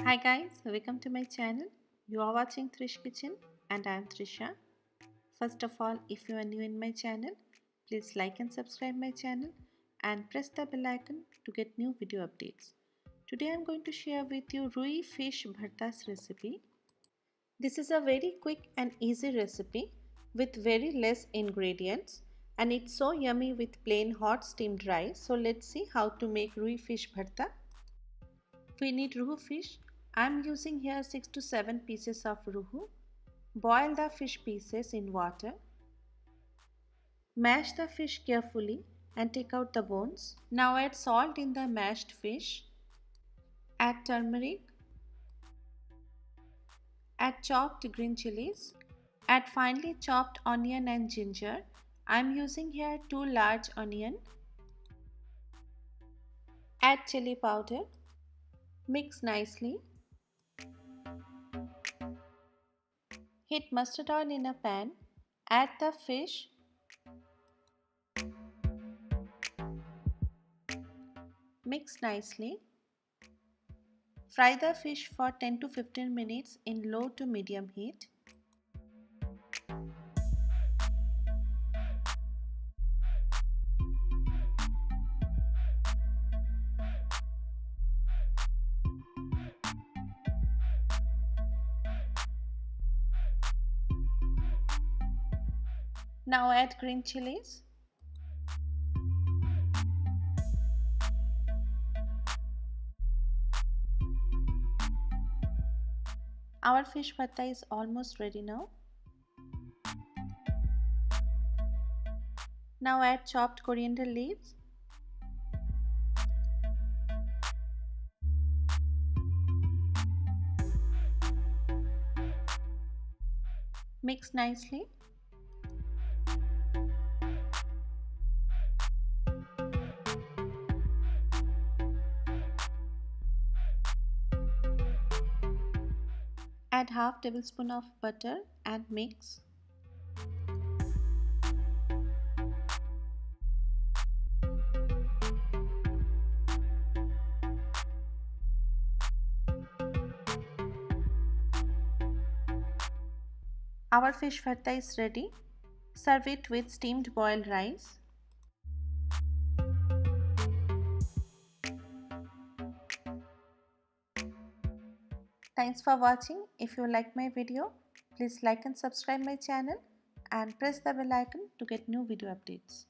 Hi guys, welcome to my channel. You are watching Trish Kitchen and I am Trisha. First of all, if you are new in my channel, please like and subscribe my channel and press the bell icon to get new video updates. Today I am going to share with you Rui Fish Bharta's recipe. This is a very quick and easy recipe with very less ingredients and it's so yummy with plain hot steamed rice. So let's see how to make Rui Fish Bharta. We need Ruhu fish. I am using here 6 to 7 pieces of Ruhu. Boil the fish pieces in water. Mash the fish carefully and take out the bones. Now add salt in the mashed fish. Add turmeric. Add chopped green chilies. Add finely chopped onion and ginger. I am using here 2 large onion. Add chili powder. Mix nicely. Heat mustard oil in a pan. Add the fish. Mix nicely. Fry the fish for 10 to 15 minutes in low to medium heat. Now add green chilies. Our fish bharta is almost ready now. Now add chopped coriander leaves. Mix nicely. Add half tablespoon of butter and mix. Our fish bharta is ready. Serve it with steamed boiled rice. Thanks for watching. If you like my video, please like and subscribe my channel and press the bell icon to get new video updates.